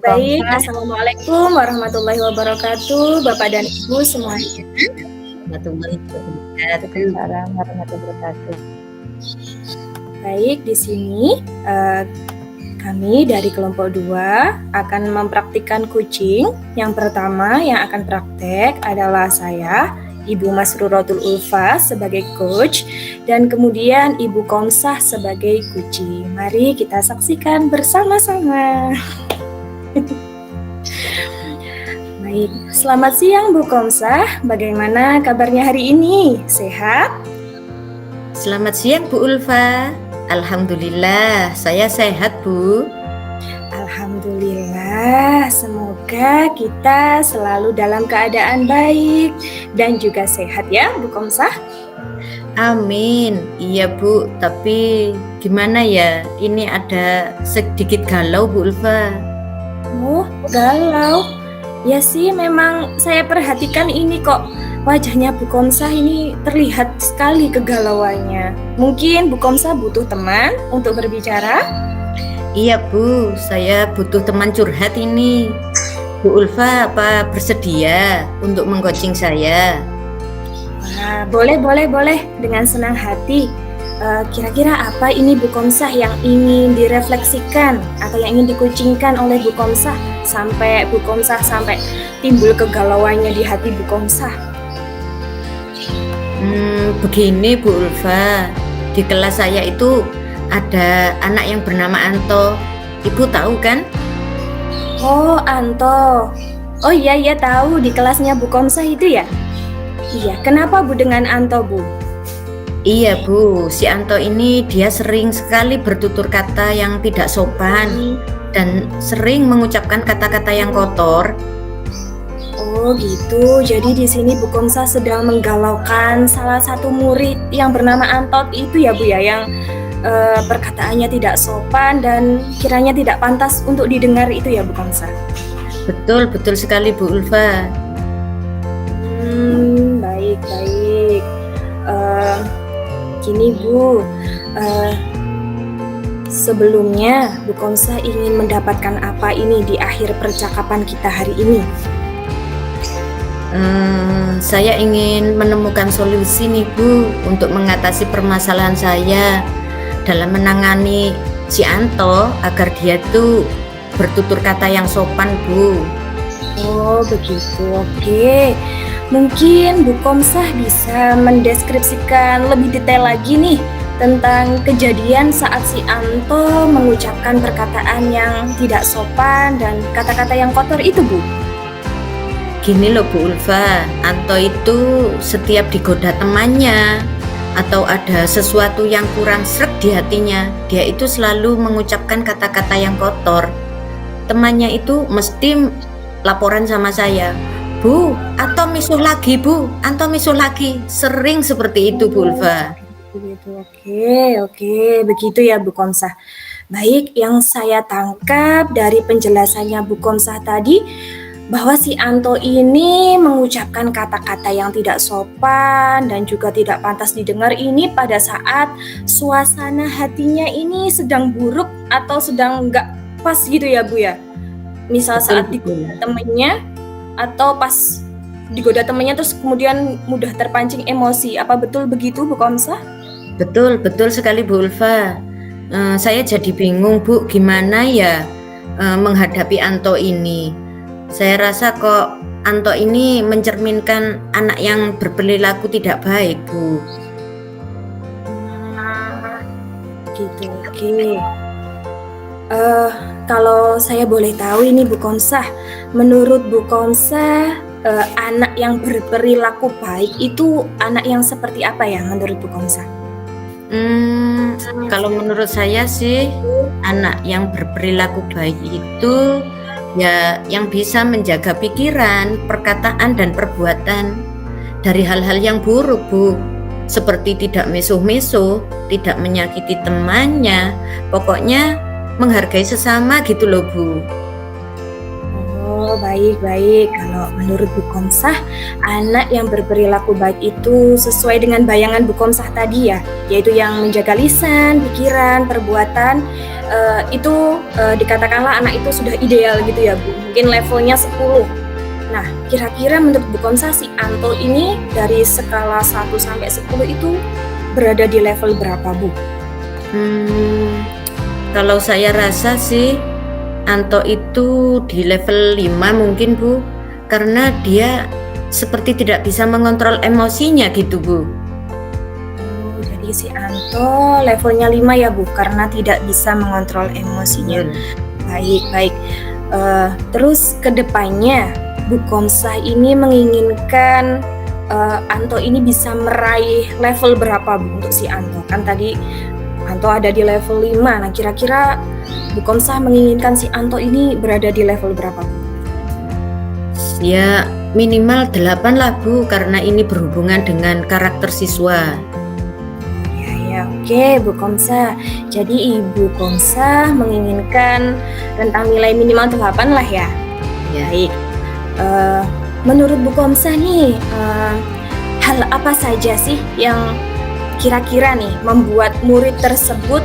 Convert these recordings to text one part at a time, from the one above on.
Baik, Komsah. Assalamualaikum warahmatullahi wabarakatuh, Bapak dan Ibu semuanya. Warahmatullahi wabarakatuh. Waalaikumsalam warahmatullahi wabarakatuh. Baik, di sini kami dari kelompok 2 akan mempraktikkan kucing. Yang pertama yang akan praktek adalah saya, Ibu Masruratul Ulfa sebagai coach, dan kemudian Ibu Komsah sebagai kucing. Mari kita saksikan bersama-sama. Baik, selamat siang Bu Komsah. Bagaimana kabarnya hari ini? Sehat? Selamat siang Bu Ulfa. Alhamdulillah, saya sehat Bu. Alhamdulillah, semoga kita selalu dalam keadaan baik dan juga sehat ya Bu Komsah. Amin. Iya Bu, tapi gimana ya? Ini ada sedikit galau Bu Ulfa. Oh, galau. Ya sih, memang saya perhatikan ini kok. Wajahnya Bu Komsah ini terlihat sekali kegalauannya. Mungkin Bu Komsah butuh teman untuk berbicara? Iya Bu, saya butuh teman curhat ini. Bu Ulfa apa bersedia untuk mengcoaching saya? Wah, boleh. Dengan senang hati. Kira-kira apa ini Bu Komsah yang ingin direfleksikan atau yang ingin dikucingkan oleh Bu Komsah sampai Bu Komsah sampai timbul kegalauannya di hati Bu Komsah? Begini Bu Ulfa, di kelas saya itu ada anak yang bernama Anto. Ibu tahu kan? Oh, Anto. Oh iya tahu, di kelasnya Bu Komsah itu ya? Iya, kenapa Bu dengan Anto Bu? Iya Bu, si Anto ini dia sering sekali bertutur kata yang tidak sopan dan sering mengucapkan kata-kata yang kotor. Oh gitu, jadi di sini Bu Komsah sedang menggalaukan salah satu murid yang bernama Antot itu ya Bu ya, yang perkataannya tidak sopan dan kiranya tidak pantas untuk didengar itu ya Bu Komsah. Betul sekali Bu Ulfa. Baik. Gini Bu, sebelumnya Bu Komsah ingin mendapatkan apa ini di akhir percakapan kita hari ini? Saya ingin menemukan solusi nih Bu untuk mengatasi permasalahan saya dalam menangani si Anto agar dia tuh bertutur kata yang sopan Bu. Oh begitu, oke. Mungkin Bu Komsah bisa mendeskripsikan lebih detail lagi nih tentang kejadian saat si Anto mengucapkan perkataan yang tidak sopan dan kata-kata yang kotor itu Bu. Gini loh Bu Ulfa, Anto itu setiap digoda temannya atau ada sesuatu yang kurang sreg di hatinya, dia itu selalu mengucapkan kata-kata yang kotor. Temannya itu mesti laporan sama saya, Bu, Anto misuh lagi Bu, Anto misuh lagi. Sering seperti itu Bu Ulfa. Oke, begitu ya Bu Komsah. Baik, yang saya tangkap dari penjelasannya Bu Komsah tadi bahwa si Anto ini mengucapkan kata-kata yang tidak sopan dan juga tidak pantas didengar ini pada saat suasana hatinya ini sedang buruk atau sedang nggak pas gitu ya Bu ya. Misal saat digoda temennya atau pas digoda temennya terus kemudian mudah terpancing emosi. Apa betul begitu Bu Komsah? Betul sekali Bu Ulfa. Saya jadi bingung Bu, gimana ya menghadapi Anto ini. Saya rasa kok Anto ini mencerminkan anak yang berperilaku tidak baik Bu. Gitu, oke. Kalau saya boleh tahu ini Bu Komsah, menurut Bu Komsah anak yang berperilaku baik itu anak yang seperti apa ya menurut Bu Komsah? Kalau menurut saya sih anak yang berperilaku baik itu ya yang bisa menjaga pikiran, perkataan dan perbuatan dari hal-hal yang buruk Bu, seperti tidak misuh-misuh, tidak menyakiti temannya, pokoknya menghargai sesama gitu loh Bu. Oh baik-baik. Kalau menurut Bu Komsah, anak yang berperilaku baik itu sesuai dengan bayangan Bu Komsah tadi ya, yaitu yang menjaga lisan, pikiran, perbuatan, dikatakanlah anak itu sudah ideal gitu ya Bu, mungkin levelnya 10. Nah, kira-kira menurut Bu Komsah si Anto ini dari skala 1 sampai 10 itu berada di level berapa Bu? Kalau saya rasa sih Anto itu di level 5 mungkin Bu, karena dia seperti tidak bisa mengontrol emosinya gitu Bu. Jadi si Anto levelnya 5 ya Bu, karena tidak bisa mengontrol emosinya. Baik. Terus kedepannya Bu Komsah ini menginginkan Anto ini bisa meraih level berapa Bu untuk si Anto? Kan tadi Anto ada di level 5. Nah, kira-kira Bu Komsah menginginkan si Anto ini berada di level berapa Bu? Ya minimal 8 lah Bu, karena ini berhubungan dengan karakter siswa. Ya, oke Bu Komsah. Jadi Ibu Komsah menginginkan rentang nilai minimal 8 lah ya? Ya. Baik. Menurut Bu Komsah nih, hal apa saja sih yang kira-kira nih membuat murid tersebut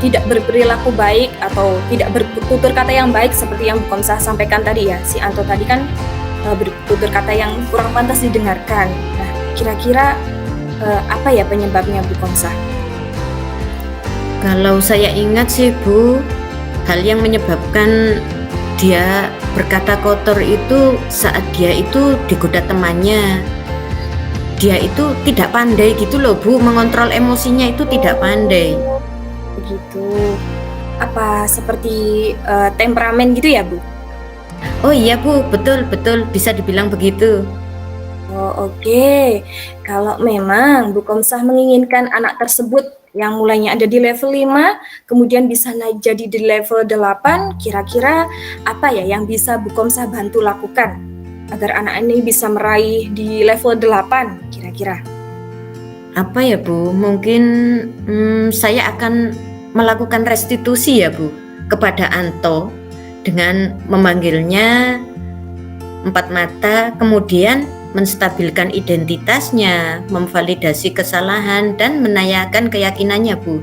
tidak berperilaku baik atau tidak bertutur kata yang baik seperti yang Bu Komsah sampaikan tadi ya. Si Anto tadi kan bertutur kata yang kurang pantas didengarkan. Nah, kira-kira apa ya penyebabnya Bu Komsah? Kalau saya ingat sih Bu, hal yang menyebabkan dia berkata kotor itu saat dia itu digoda temannya. Dia itu tidak pandai gitu loh Bu, mengontrol emosinya itu tidak pandai. Begitu. Apa seperti temperamen gitu ya Bu? Oh iya Bu, betul bisa dibilang begitu. Oh, oke. Kalau memang Bu Komsah menginginkan anak tersebut yang mulainya ada di level 5, kemudian bisa naik jadi di level 8, kira-kira apa ya yang bisa Bu Komsah bantu lakukan agar anak ini bisa meraih di level 8 kira-kira? Apa ya Bu, mungkin saya akan melakukan restitusi ya Bu kepada Anto dengan memanggilnya 4 mata, kemudian menstabilkan identitasnya, memvalidasi kesalahan, dan menanyakan keyakinannya Bu.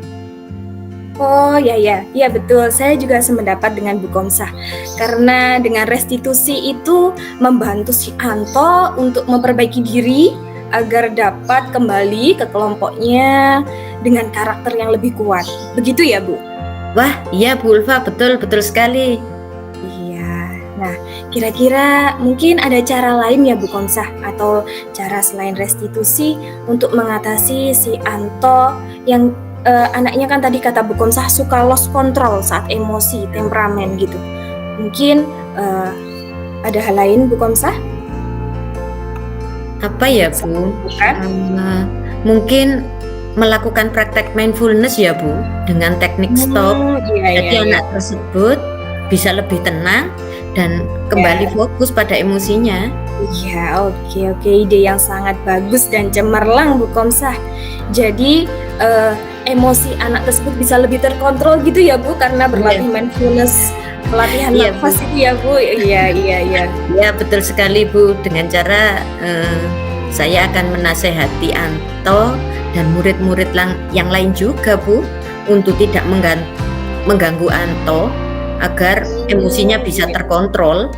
Oh ya betul, saya juga sependapat dengan Bu Komsah. Karena dengan restitusi itu membantu si Anto untuk memperbaiki diri agar dapat kembali ke kelompoknya dengan karakter yang lebih kuat. Begitu ya Bu? Wah iya Bu Ulfa, betul sekali. Iya. Nah, kira-kira mungkin ada cara lain ya Bu Komsah atau cara selain restitusi untuk mengatasi si Anto yang anaknya kan tadi kata Bu Komsah suka lost control saat emosi, temperamen gitu. Mungkin ada hal lain Bu Komsah? Apa ya Bu? Mungkin melakukan praktek mindfulness ya Bu, dengan teknik stop. Jadi anak tersebut bisa lebih tenang dan kembali fokus pada emosinya. Iya, oke. Ide yang sangat bagus dan cemerlang Bu Komsah. Jadi emosi anak tersebut bisa lebih terkontrol gitu ya Bu, karena berlatih mindfulness, pelatihan nafas itu ya Bu. Iya. Ya betul sekali Bu. Dengan cara saya akan menasehati Anto dan murid-murid yang lain juga Bu untuk tidak mengganggu Anto agar emosinya bisa terkontrol.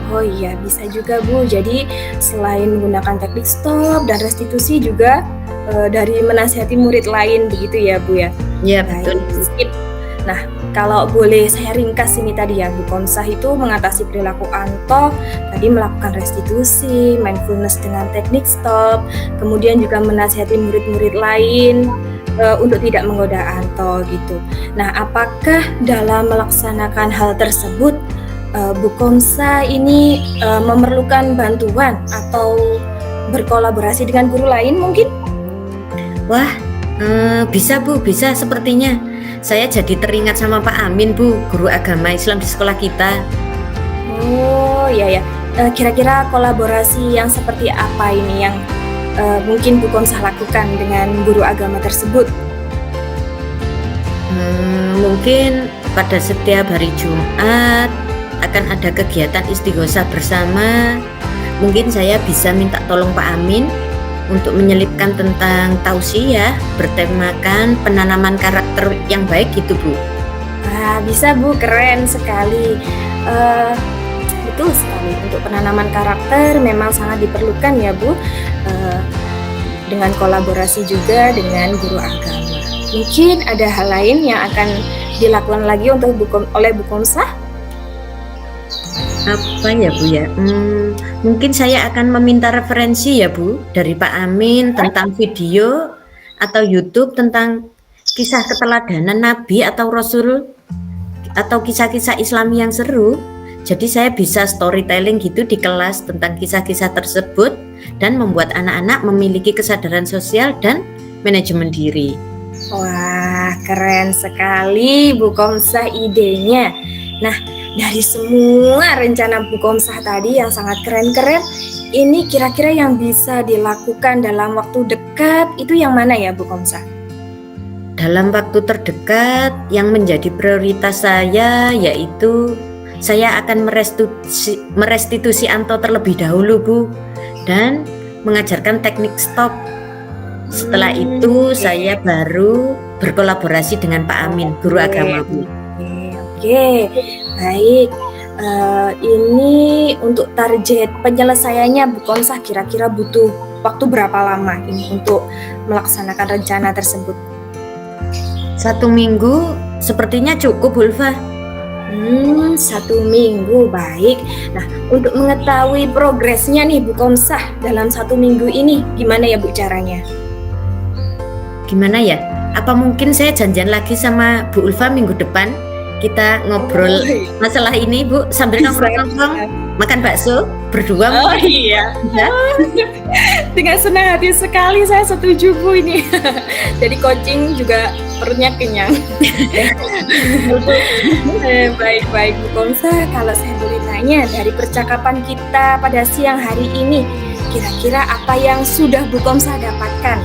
Oh iya, bisa juga Bu. Jadi selain menggunakan teknik stop dan restitusi juga dari menasihati murid lain begitu ya Bu ya? Iya betul. Nah, kalau boleh saya ringkas ini tadi ya, Bu Komsah itu mengatasi perilaku Anto tadi melakukan restitusi, mindfulness dengan teknik stop, kemudian juga menasihati murid-murid lain untuk tidak menggoda Anto gitu. Nah, apakah dalam melaksanakan hal tersebut Bu Komsah ini memerlukan bantuan atau berkolaborasi dengan guru lain mungkin? Wah, bisa Bu, bisa sepertinya. Saya jadi teringat sama Pak Amin Bu, guru agama Islam di sekolah kita. Oh iya. Kira-kira kolaborasi yang seperti apa ini yang mungkin Bu Komsah lakukan dengan guru agama tersebut? Mungkin pada setiap hari Jumat akan ada kegiatan istighosah bersama, mungkin saya bisa minta tolong Pak Amin untuk menyelipkan tentang tausiah bertemakan penanaman karakter yang baik gitu Bu. Wah, bisa Bu, keren sekali. Betul sekali, untuk penanaman karakter memang sangat diperlukan ya Bu, dengan kolaborasi juga dengan guru agama. Mungkin ada hal lain yang akan dilakukan lagi untuk oleh Bu Komsah? Apa ya Bu ya? Mungkin saya akan meminta referensi ya Bu dari Pak Amin tentang video atau YouTube tentang kisah keteladanan Nabi atau Rasul atau kisah-kisah Islami yang seru. Jadi saya bisa storytelling gitu di kelas tentang kisah-kisah tersebut dan membuat anak-anak memiliki kesadaran sosial dan manajemen diri. Wah, keren sekali Bu Komsah idenya. Nah, dari semua rencana Bu Komsah tadi yang sangat keren-keren, ini kira-kira yang bisa dilakukan dalam waktu dekat itu yang mana ya Bu Komsah? Dalam waktu terdekat yang menjadi prioritas saya yaitu saya akan merestitusi Anto terlebih dahulu Bu dan mengajarkan teknik stop. Setelah itu saya baru berkolaborasi dengan Pak Amin, guru agama Bu. Oke, baik. Ini untuk target penyelesaiannya Bu Komsah kira-kira butuh waktu berapa lama ini untuk melaksanakan rencana tersebut? 1 minggu sepertinya cukup Ulfa. 1 minggu, baik. Nah, untuk mengetahui progresnya nih Bu Komsah dalam 1 minggu ini, gimana ya Bu caranya? Gimana ya? Apa mungkin saya janjian lagi sama Bu Ulfa minggu depan? Kita ngobrol masalah ini Bu sambil nongkrong-nongkrong makan bakso berdua. Oh iya. Ya? Dengan senang hati sekali saya setuju Bu ini. Jadi coaching juga perutnya kenyang. Baik Bu Komsah, kalau saya boleh tanya dari percakapan kita pada siang hari ini, kira-kira apa yang sudah Bu Komsah dapatkan?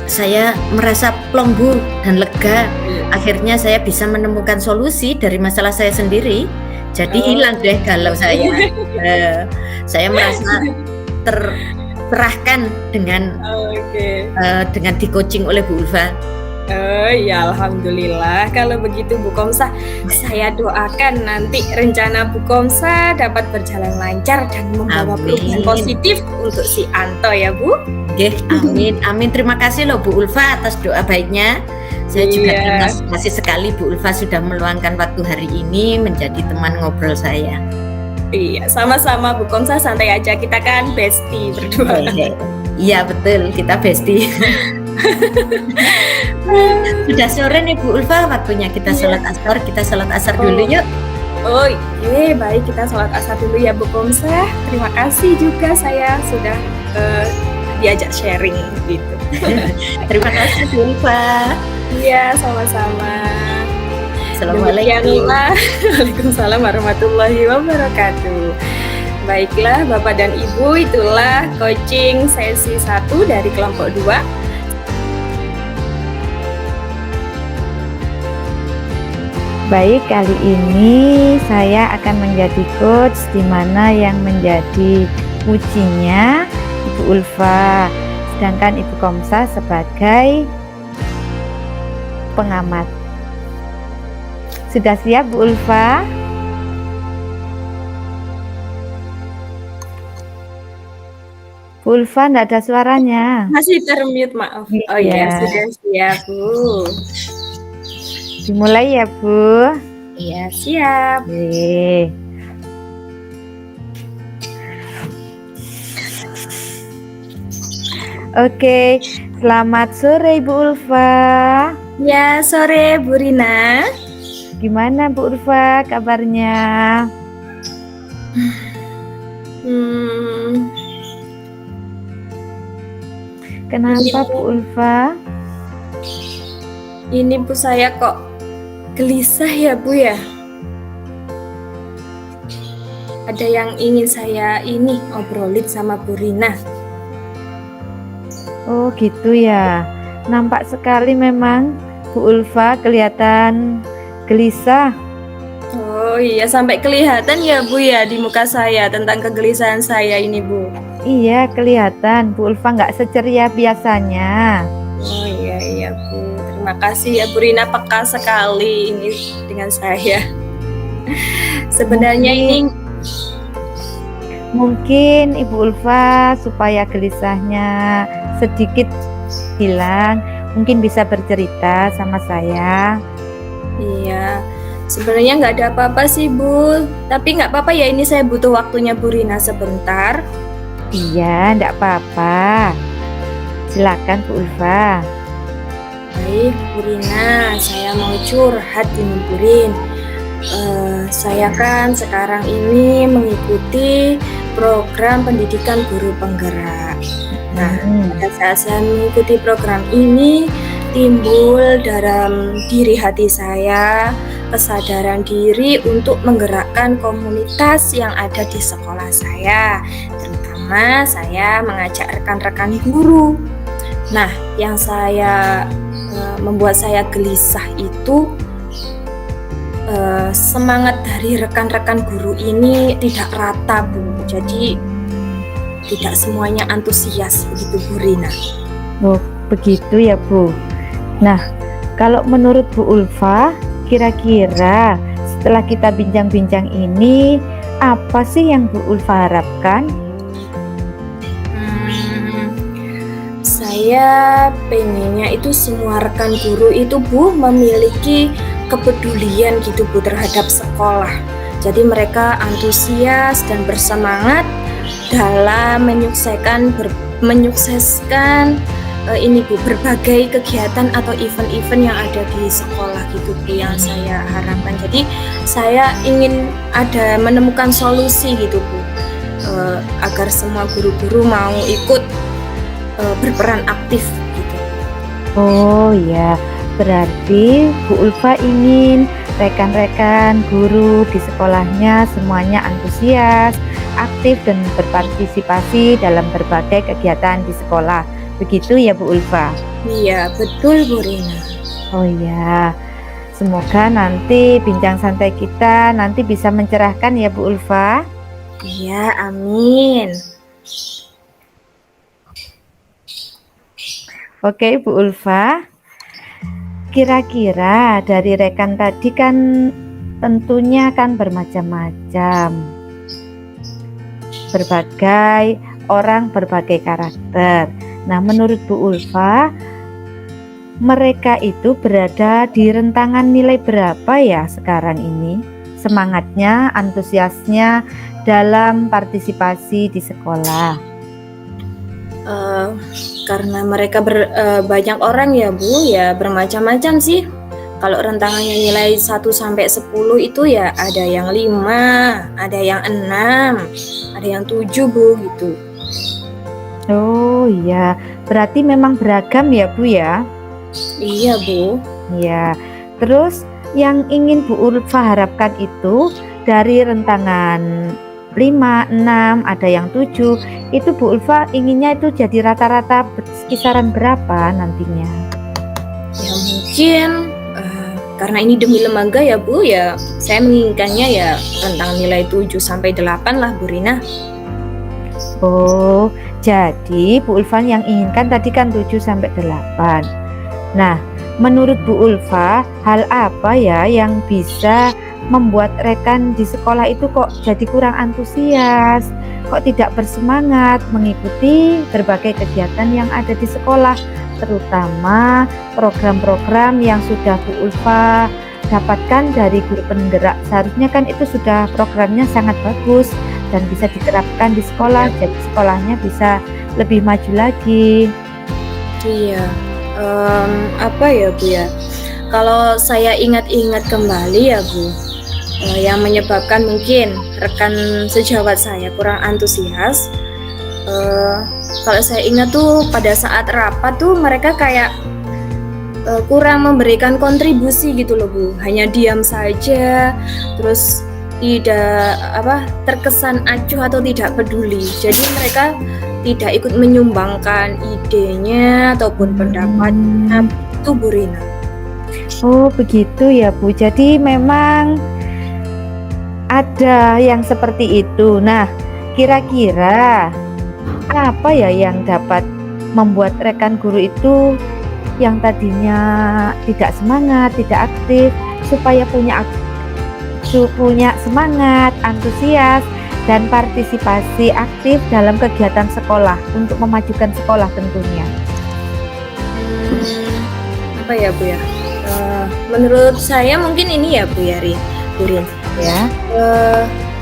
Saya merasa plong Bu dan lega. Akhirnya saya bisa menemukan solusi dari masalah saya sendiri. Jadi hilang deh galau saya. Saya merasa tercerahkan dengan di coaching oleh Bu Ulfa. Ya alhamdulillah. Kalau begitu Bu Komsah, saya doakan nanti rencana Bu Komsah dapat berjalan lancar dan membawa perubahan positif untuk si Anto ya Bu. Oke, amin. Amin. Terima kasih loh Bu Ulfa atas doa baiknya. Saya juga terima kasih sekali Bu Ulfa sudah meluangkan waktu hari ini menjadi teman ngobrol saya. Iya, sama-sama Bu Komsah, santai aja, kita kan bestie berdua. Iya betul, kita bestie. Sudah sore nih Bu Ulfa, waktunya kita sholat asar. Kita sholat asar dulu yuk. Oh iya, baik, kita sholat asar dulu ya Bu Komsah. Terima kasih juga saya sudah diajak sharing gitu. Terima kasih Bu Ulfa. Iya, sama-sama. Assalamualaikum. Waalaikumsalam warahmatullahi wabarakatuh. Baiklah Bapak dan Ibu, itulah coaching sesi 1 dari kelompok 2. Baik, kali ini saya akan menjadi coach di mana yang menjadi coachingnya Ibu Ulfa, sedangkan Ibu Komsah sebagai pengamat. Sudah siap Bu Ulfa? Bu Ulfa enggak ada suaranya. Masih termute, maaf. Oh iya, sudah siap Bu. Dimulai ya Bu. Iya, siap. Oke, selamat sore Ibu Ulfa. Ya, sore Bu Rina. Gimana Bu Ulfa kabarnya? Kenapa Bu Ulfa? Ini Bu, saya kok gelisah ya Bu ya. Ada yang ingin saya obrolin sama Bu Rina. Oh gitu ya. Nampak sekali memang Bu Ulfa kelihatan gelisah. Oh Oh iya, sampai kelihatan ya Bu ya di muka saya tentang kegelisahan saya ini Bu. Iya, kelihatan Bu Ulfa nggak seceria biasanya. Oh iya Bu. Terima kasih ya Bu Rina, peka sekali ini dengan saya. Sebenarnya ini Mungkin Ibu Ulfa supaya gelisahnya sedikit hilang, mungkin bisa bercerita sama saya. iya. Sebenarnya nggak ada apa-apa sih Bu. Tapi nggak apa-apa ya, ini saya butuh waktunya Bu Rina sebentar. Iya, enggak apa-apa. Silakan Bu Ulfa. Baik Bu Rina, saya mau curhat ini Bu Rin. Saya kan sekarang ini mengikuti program pendidikan guru penggerak. Nah, pada saat saya mengikuti program ini, timbul dalam diri hati saya kesadaran diri untuk menggerakkan komunitas yang ada di sekolah saya. Terutama saya mengajak rekan-rekan guru. Nah, yang membuat saya gelisah itu semangat dari rekan-rekan guru ini tidak rata Bu. Jadi tidak semuanya antusias begitu Bu Rina. Oh, begitu ya Bu. Nah, kalau menurut Bu Ulfa, kira-kira setelah kita bincang-bincang ini, apa sih yang Bu Ulfa harapkan? Saya pengennya itu semua rekan guru itu Bu memiliki kepedulian gitu Bu terhadap sekolah. Jadi mereka antusias dan bersemangat dalam menyukseskan ini Bu, berbagai kegiatan atau event-event yang ada di sekolah gitu Bu yang saya harapkan. Jadi saya ingin menemukan solusi gitu Bu, agar semua guru-guru mau ikut berperan aktif gitu. Oh ya, berarti Bu Ulfa ingin rekan-rekan guru di sekolahnya semuanya antusias, aktif dan berpartisipasi dalam berbagai kegiatan di sekolah. Begitu ya Bu Ulfa? Iya, betul Bu Rina. Oh ya, semoga nanti bincang santai kita nanti bisa mencerahkan ya Bu Ulfa. Iya, amin. Oke Bu Ulfa, kira-kira dari rekan tadi kan tentunya kan bermacam-macam, berbagai orang, berbagai karakter. Nah, menurut Bu Ulfa, mereka itu berada di rentangan nilai berapa ya sekarang ini? Semangatnya, antusiasnya dalam partisipasi di sekolah. Karena mereka banyak orang ya Bu, ya bermacam-macam sih. Kalau rentangannya nilai 1 sampai 10 itu ya ada yang 5, ada yang 6, ada yang 7 Bu gitu. Oh iya, berarti memang beragam ya Bu ya? Iya Bu. Iya. Terus yang ingin Bu Ulfa harapkan itu dari rentangan 5, 6, ada yang 7, itu Bu Ulfa inginnya itu jadi rata-rata kisaran berapa nantinya? Ya mungkin karena ini demi lembaga ya Bu, ya saya menginginkannya ya rentang nilai 7 sampai 8 lah Bu Rina. Oh, jadi Bu Ulfa yang inginkan tadi kan 7 sampai 8. Nah, menurut Bu Ulfa, hal apa ya yang bisa membuat rekan di sekolah itu kok jadi kurang antusias, kok tidak bersemangat mengikuti berbagai kegiatan yang ada di sekolah, terutama program-program yang sudah Bu Ulfa dapatkan dari guru penggerak. Seharusnya kan itu sudah programnya sangat bagus dan bisa diterapkan di sekolah, jadi sekolahnya bisa lebih maju lagi. Iya, apa ya Bu ya, kalau saya ingat-ingat kembali ya Bu, yang menyebabkan mungkin rekan sejawat saya kurang antusias, kalau saya ingat tuh pada saat rapat tuh mereka kayak kurang memberikan kontribusi gitu loh Bu, hanya diam saja, terus tidak terkesan acuh atau tidak peduli. Jadi mereka tidak ikut menyumbangkan idenya ataupun pendapatnya itu Bu Rina. Oh begitu ya Bu, jadi memang ada yang seperti itu. Nah, kira-kira apa ya yang dapat membuat rekan guru itu yang tadinya tidak semangat, tidak aktif, supaya punya semangat, antusias, dan partisipasi aktif dalam kegiatan sekolah untuk memajukan sekolah tentunya. Apa ya Bu ya? Menurut saya mungkin ini ya Bu ya, Bu Rin. Ya,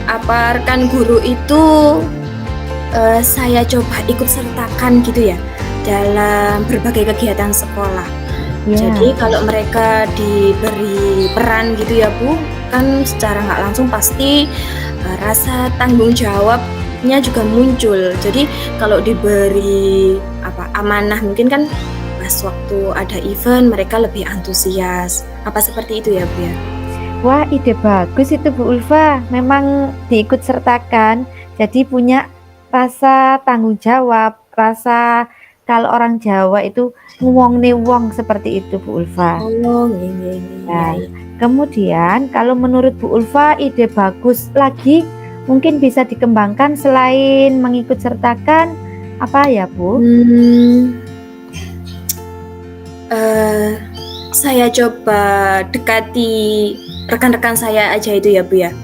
Apa rekan guru itu saya coba ikut sertakan gitu ya dalam berbagai kegiatan sekolah. ya, Jadi kalau mereka diberi peran gitu ya Bu, kan secara nggak langsung pasti rasa tanggung jawabnya juga muncul. Jadi kalau diberi amanah mungkin kan pas waktu ada event mereka lebih antusias. Apa seperti itu ya Bu ya? wah, ide bagus itu Bu Ulfa. Memang diikut sertakan, jadi punya rasa tanggung jawab, rasa kalau orang Jawa itu nguwong wong seperti itu Bu Ulfa. Oh, iya. Nah, kemudian kalau menurut Bu Ulfa ide bagus lagi mungkin bisa dikembangkan selain mengikut sertakan apa ya Bu? Saya coba dekati rekan-rekan saya aja itu ya Bu ya.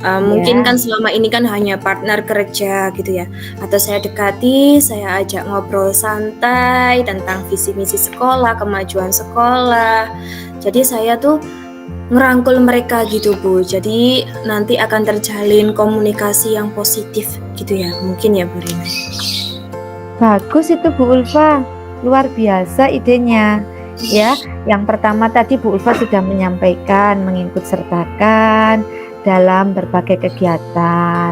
Mungkin kan selama ini kan hanya partner kerja gitu ya. Atau saya dekati, saya ajak ngobrol santai tentang visi misi sekolah, kemajuan sekolah. Jadi saya tuh ngerangkul mereka gitu Bu. Jadi nanti akan terjalin komunikasi yang positif gitu ya. Mungkin ya Bu Rina. Bagus itu Bu Ulfa, luar biasa idenya. Ya, yang pertama tadi Bu Ulfa sudah menyampaikan mengikut sertakan dalam berbagai kegiatan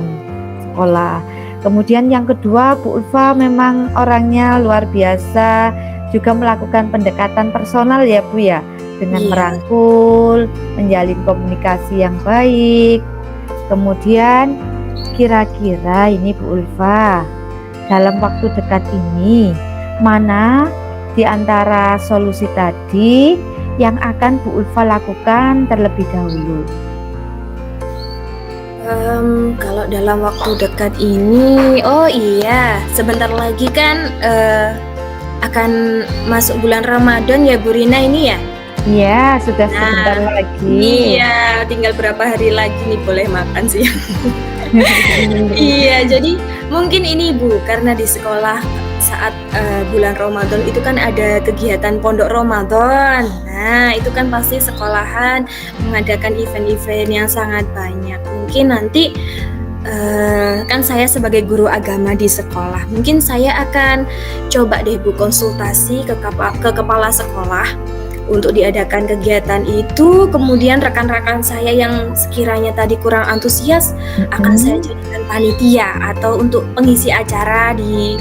sekolah. Kemudian yang kedua, Bu Ulfa memang orangnya luar biasa, juga melakukan pendekatan personal ya Bu ya, dengan merangkul, menjalin komunikasi yang baik. Kemudian kira-kira ini Bu Ulfa, dalam waktu dekat ini mana di antara solusi tadi yang akan Bu Ulfa lakukan terlebih dahulu? Kalau dalam waktu dekat ini, oh iya, sebentar lagi kan akan masuk bulan Ramadan ya Bu Rina ini ya? Iya, sudah sebentar lagi. Iya, tinggal berapa hari lagi nih boleh makan sih. Iya, jadi mungkin ini Bu, karena di sekolah saat bulan Ramadan itu kan ada kegiatan pondok Ramadan. Nah, itu kan pasti sekolahan mengadakan event-event yang sangat banyak. Mungkin nanti kan saya sebagai guru agama di sekolah, mungkin saya akan coba deh Bu konsultasi ke kepala sekolah untuk diadakan kegiatan itu. Kemudian rekan-rekan saya yang sekiranya tadi kurang antusias akan saya jadikan panitia atau untuk pengisi acara di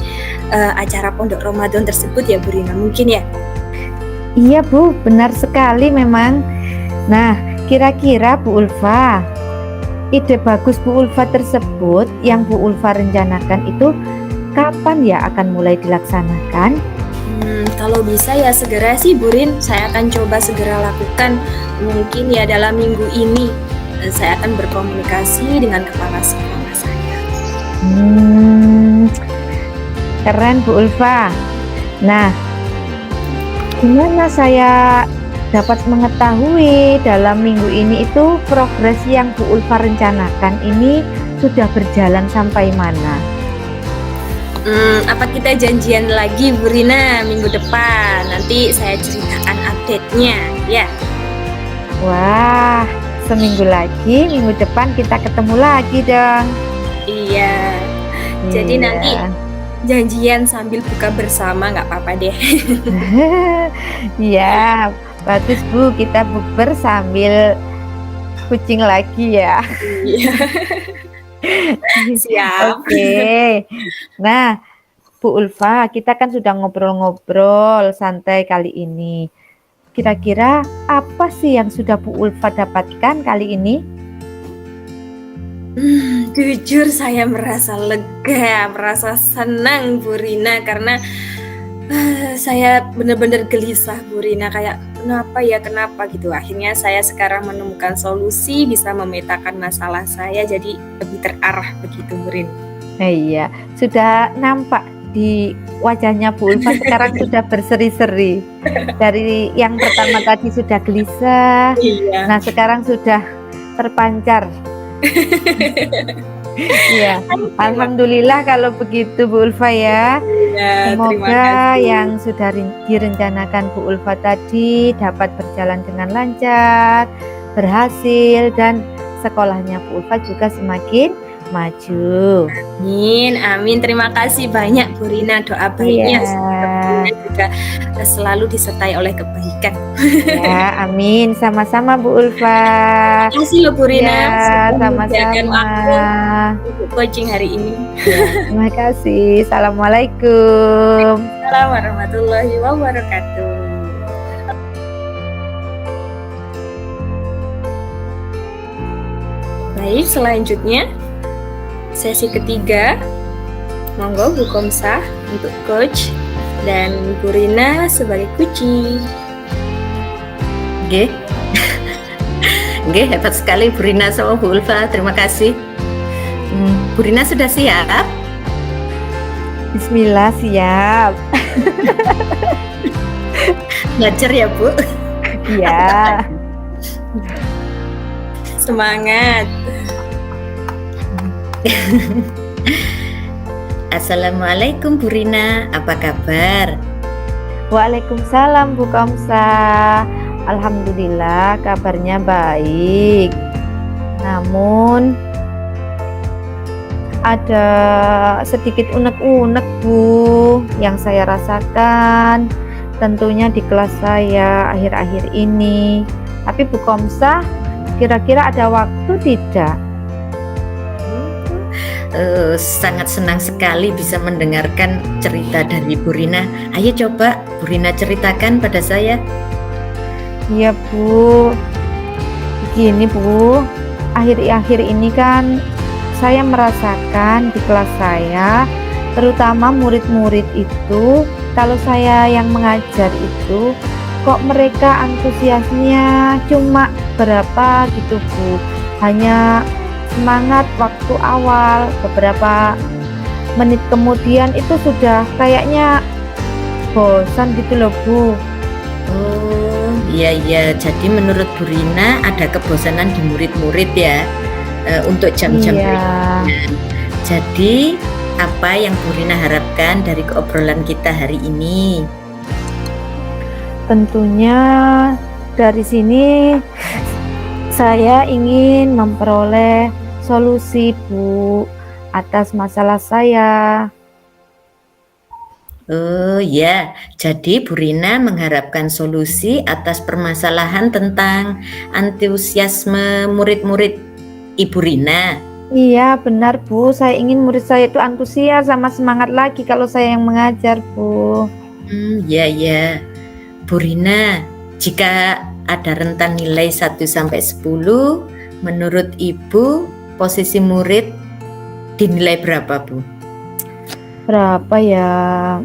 acara pondok Ramadan tersebut ya Bu Rina, mungkin ya? Iya Bu, benar sekali memang. Nah, kira-kira Bu Ulfa, ide bagus Bu Ulfa tersebut yang Bu Ulfa rencanakan itu kapan ya akan mulai dilaksanakan? Kalau bisa ya segera sih Bu Rin, saya akan coba segera lakukan. Mungkin ya dalam minggu ini saya akan berkomunikasi dengan kepala sekolah saya. Keren Bu Ulfa. Nah, gimana saya dapat mengetahui dalam minggu ini itu progres yang Bu Ulfa rencanakan ini sudah berjalan sampai mana? Apa kita janjian lagi Bu Rina minggu depan? Nanti saya ceritakan update-nya ya. Wah, seminggu lagi, minggu depan kita ketemu lagi dong. Iya. Jadi nanti janjian sambil buka bersama nggak apa-apa deh. Iya, bagus Bu, kita bukber sambil kucing lagi ya. Iya. Siap. Oke. Nah, Bu Ulfa, kita kan sudah ngobrol-ngobrol santai kali ini. Kira-kira apa sih yang sudah Bu Ulfa dapatkan kali ini? Jujur saya merasa lega, merasa senang Bu Rina, karena saya benar-benar gelisah Bu Rina, kayak kenapa gitu. Akhirnya saya sekarang menemukan solusi, bisa memetakan masalah saya jadi lebih terarah begitu, Bu Rin. Iya, sudah nampak di wajahnya Bu Ulfa sekarang sudah berseri-seri. Dari yang pertama tadi sudah gelisah, Iya. nah sekarang sudah terpancar. Iya, alhamdulillah kalau begitu Bu Ulfa ya. Ya, terima Semoga kasih. yang sudah direncanakan Bu Ulfa tadi dapat berjalan dengan lancar, berhasil, dan sekolahnya Bu Ulfa juga semakin maju. Amin. Terima kasih banyak Bu Rina, doa baiknya. Iya. Semoga Bu Rina juga selalu disertai oleh kebaikan. Ya, amin. Sama-sama Bu Ulfa. Terima kasih loh Bu Rina, Ya, sudah menyediakan sama-sama. waktu untuk coaching hari ini. Ya, terima kasih. Assalamualaikum. Assalamualaikum warahmatullahi wabarakatuh. Baik, selanjutnya sesi ketiga. Monggo Bu Komsa untuk coach dan Bu Rina sebagai kunci. Nggih. Nggih, hebat sekali Bu Rina sama Bu Ulfa. Terima kasih. Bu Rina sudah siap? Bismillah, siap. Belajar ya, Bu? Ya. Semangat. Assalamualaikum Bu Rina, apa kabar? Waalaikumsalam Bu Komsa. Alhamdulillah kabarnya baik. Namun ada sedikit unek-unek Bu yang saya rasakan tentunya di kelas saya akhir-akhir ini. Tapi Bu Komsa kira-kira ada waktu tidak? Sangat senang sekali bisa mendengarkan cerita dari Bu Rina. Ayo coba Bu Rina ceritakan pada saya. Iya Bu, begini Bu, akhir-akhir ini kan saya merasakan di kelas saya, terutama murid-murid itu, kalau saya yang mengajar itu, kok mereka antusiasnya cuma berapa gitu Bu, hanya semangat waktu awal, beberapa menit kemudian itu sudah kayaknya bosan gitu loh Bu. Oh, iya. Jadi menurut Bu Rina ada kebosanan di murid-murid ya untuk jam-jam Iya. berikutnya. Jadi apa yang Bu Rina harapkan dari obrolan kita hari ini? Tentunya dari sini saya ingin memperoleh solusi Bu atas masalah saya. Oh ya, jadi Bu Rina mengharapkan solusi atas permasalahan tentang antusiasme murid-murid Ibu Rina. Iya benar Bu, saya ingin murid saya itu antusias sama semangat lagi kalau saya yang mengajar Bu. Ya. Bu Rina, jika ada rentan nilai 1 sampai 10, menurut Ibu posisi murid dinilai berapa Bu? Berapa ya?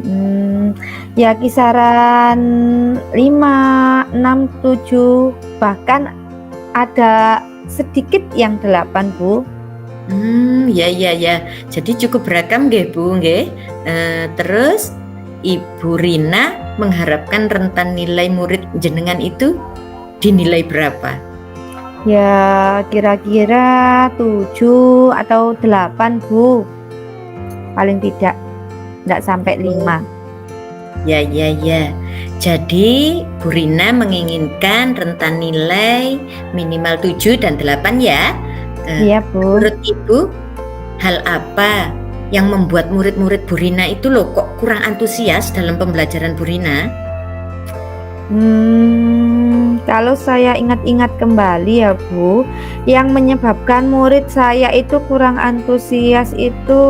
Ya kisaran 5, 6, 7, bahkan ada sedikit yang 8 Bu. Ya. Jadi cukup beragam nggih Bu, nggih. Terus Ibu Rina mengharapkan rentan nilai murid jenengan itu dinilai berapa? Ya kira-kira 7 atau 8 Bu. Paling tidak enggak sampai 5. Ya. Jadi Bu Rina menginginkan rentan nilai minimal 7 dan 8 ya. Iya Bu. Menurut Ibu, hal apa yang membuat murid-murid Bu Rina itu loh kok kurang antusias dalam pembelajaran Bu Rina? Kalau saya ingat-ingat kembali ya Bu, yang menyebabkan murid saya itu kurang antusias itu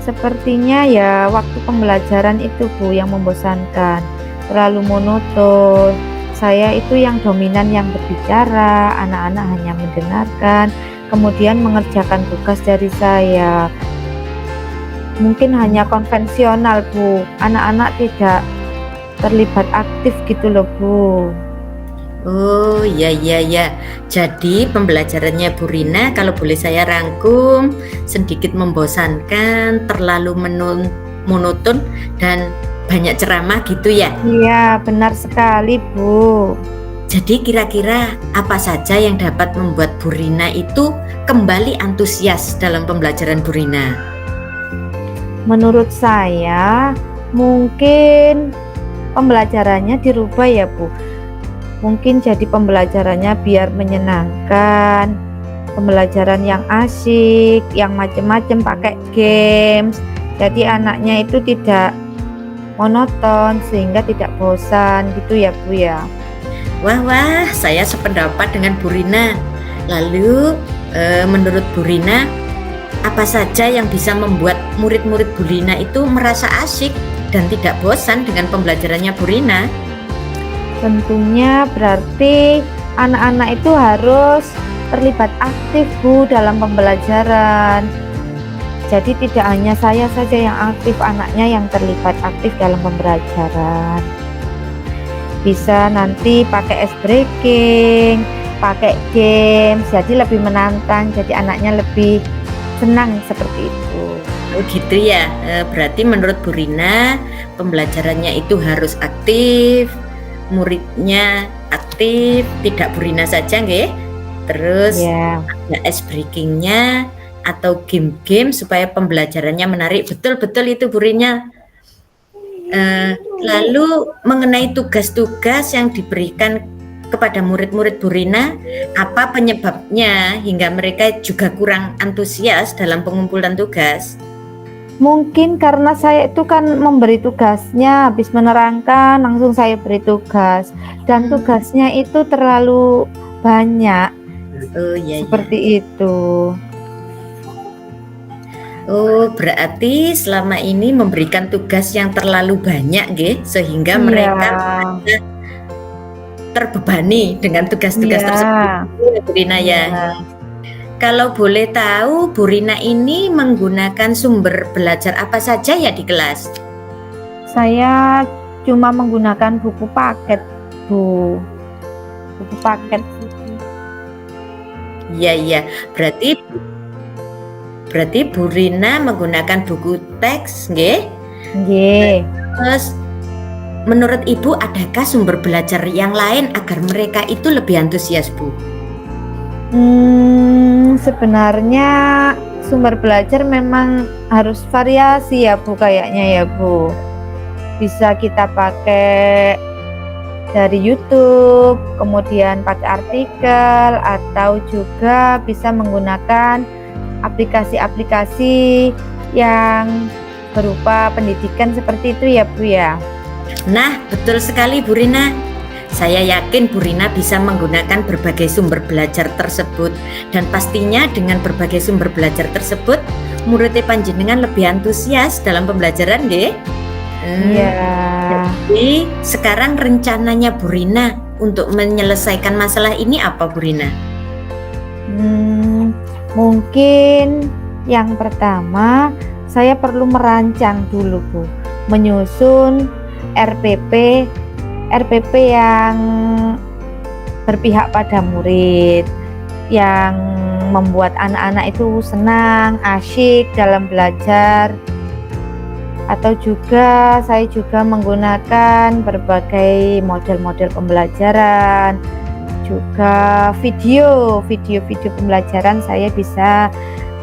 sepertinya ya waktu pembelajaran itu Bu yang membosankan, terlalu monoton. Saya itu yang dominan yang berbicara, anak-anak hanya mendengarkan, kemudian mengerjakan tugas dari saya. Mungkin hanya konvensional Bu, anak-anak tidak terlibat aktif gitu loh Bu. Oh iya iya ya. Jadi pembelajarannya Bu Rina kalau boleh saya rangkum sedikit membosankan, terlalu monoton dan banyak ceramah gitu ya. Iya benar sekali Bu. Jadi kira-kira apa saja yang dapat membuat Bu Rina itu kembali antusias dalam pembelajaran Bu Rina? Menurut saya mungkin pembelajarannya dirubah ya Bu. Mungkin jadi pembelajarannya biar menyenangkan, pembelajaran yang asik, yang macem-macem pakai games. Jadi anaknya itu tidak monoton sehingga tidak bosan gitu ya Bu ya. Wah, saya sependapat dengan Bu Rina. Lalu menurut Bu Rina, apa saja yang bisa membuat murid-murid Bu Rina itu merasa asik dan tidak bosan dengan pembelajarannya Bu Rina? Tentunya berarti anak-anak itu harus terlibat aktif Bu dalam pembelajaran. Jadi tidak hanya saya saja yang aktif, anaknya yang terlibat aktif dalam pembelajaran. Bisa nanti pakai ice breaking, pakai games, jadi lebih menantang, jadi anaknya lebih senang seperti itu. Oh gitu ya. Berarti menurut Bu Rina pembelajarannya itu harus aktif, muridnya aktif, tidak Bu Rina saja nggih. Terus Ya, ada ice breakingnya atau game-game supaya pembelajarannya menarik. Betul-betul itu Bu Rina. Lalu mengenai tugas-tugas yang diberikan kepada murid-murid Bu Rina, apa penyebabnya hingga mereka juga kurang antusias dalam pengumpulan tugas? mungkin karena saya itu kan memberi tugasnya, habis menerangkan langsung saya beri tugas, dan tugasnya itu terlalu banyak, Oh iya, iya. seperti itu. Oh, berarti selama ini memberikan tugas yang terlalu banyak, nggih, sehingga Iya. mereka terbebani dengan tugas-tugas Iya. tersebut, Bu Rina ya. Iya. Kalau boleh tahu, Bu Rina ini menggunakan sumber belajar apa saja ya di kelas? Saya cuma menggunakan buku paket, Bu. Buku paket. Iya, iya. Berarti Bu Rina menggunakan buku teks, nggih? Nggih. Terus menurut Ibu adakah sumber belajar yang lain agar mereka itu lebih antusias, Bu? Sebenarnya sumber belajar memang harus variasi ya Bu, kayaknya ya Bu. Bisa kita pakai dari YouTube, kemudian pakai artikel, atau juga bisa menggunakan aplikasi-aplikasi yang berupa pendidikan seperti itu ya Bu ya. Nah, betul sekali Bu Rina. Saya yakin Bu Rina bisa menggunakan berbagai sumber belajar tersebut, dan pastinya dengan berbagai sumber belajar tersebut muridnya panjenengan lebih antusias dalam pembelajaran, nggih? Iya. Jadi sekarang rencananya Bu Rina untuk menyelesaikan masalah ini apa, Bu Rina? Mungkin yang pertama saya perlu merancang dulu Bu, menyusun RPP yang berpihak pada murid, yang membuat anak-anak itu senang, asyik dalam belajar. Atau juga saya juga menggunakan berbagai model-model pembelajaran, juga video pembelajaran saya bisa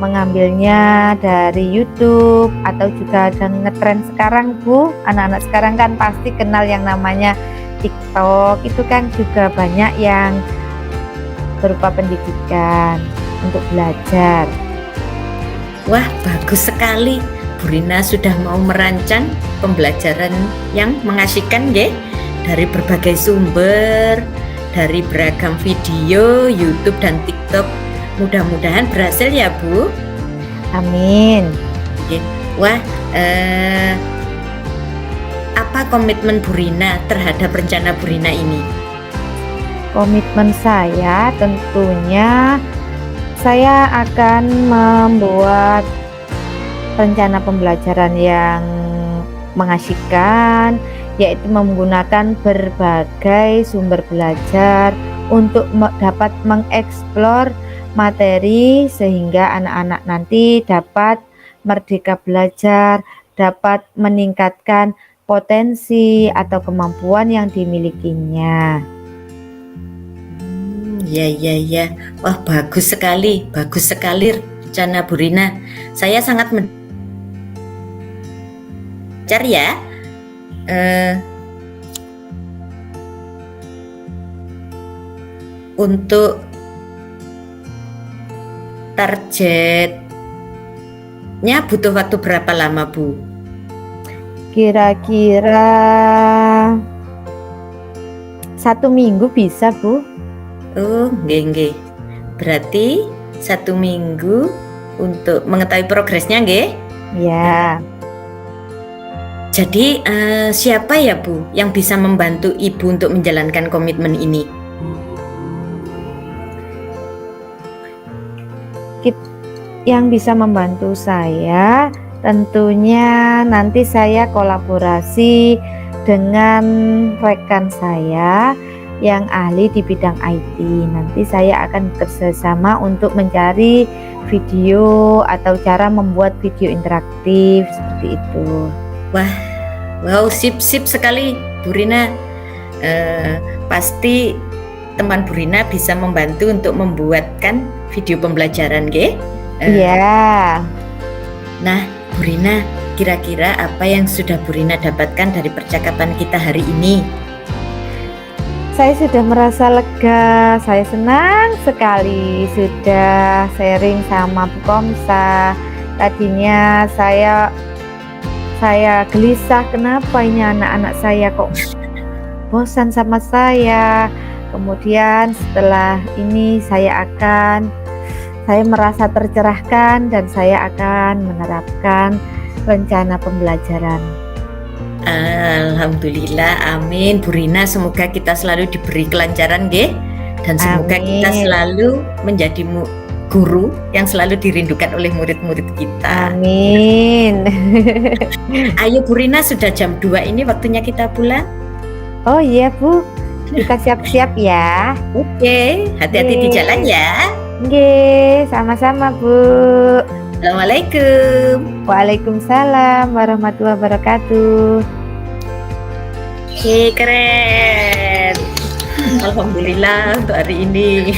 mengambilnya dari YouTube, atau juga ada ngetren sekarang Bu, anak-anak sekarang kan pasti kenal yang namanya TikTok, itu kan juga banyak yang berupa pendidikan untuk belajar. Wah, bagus sekali. Bu Rina sudah mau merancang pembelajaran yang mengasyikan, nggih, dari berbagai sumber, dari beragam video, YouTube dan TikTok. Mudah-mudahan berhasil ya, Bu. Amin. Oke. Wah, apa komitmen Bu Rina terhadap rencana Bu Rina ini? Komitmen saya tentunya saya akan membuat rencana pembelajaran yang mengasyikkan, yaitu menggunakan berbagai sumber belajar untuk dapat mengeksplor materi sehingga anak-anak nanti dapat merdeka belajar, dapat meningkatkan potensi atau kemampuan yang dimilikinya. Ya. Wah, bagus sekali rencana Bu Rina. Saya sangat belajar ya. Untuk targetnya butuh waktu berapa lama, Bu? Kira-kira 1 minggu bisa, Bu. Oh, nggih. Berarti 1 minggu untuk mengetahui progresnya, nggih? Ya. Jadi siapa ya, Bu, yang bisa membantu Ibu untuk menjalankan komitmen ini? Yang bisa membantu saya tentunya nanti saya kolaborasi dengan rekan saya yang ahli di bidang IT. Nanti saya akan bekerjasama untuk mencari video atau cara membuat video interaktif seperti itu. Wow, sip sekali Bu Rina. Pasti teman Bu Rina bisa membantu untuk membuatkan video pembelajaran, nggih? Iya. Nah, Bu Rina, kira-kira apa yang sudah Bu Rina dapatkan dari percakapan kita hari ini? Saya sudah merasa lega, saya senang sekali sudah sharing sama Bu Komsa. Tadinya saya gelisah, kenapa ini anak-anak saya kok bosan sama saya. Kemudian setelah ini saya merasa tercerahkan dan saya akan menerapkan rencana pembelajaran. Alhamdulillah, amin Bu Rina, semoga kita selalu diberi kelancaran, nggih, dan semoga kita selalu menjadi guru yang selalu dirindukan oleh murid-murid kita. Amin. Ayo Bu Rina, sudah jam 2 ini waktunya kita pulang. Oh iya Bu, kita siap-siap ya. Oke, hati-hati di jalan ya. Oke, sama-sama Bu. Assalamualaikum. Waalaikumsalam warahmatullahi wabarakatuh. Oke, keren. Alhamdulillah untuk hari ini.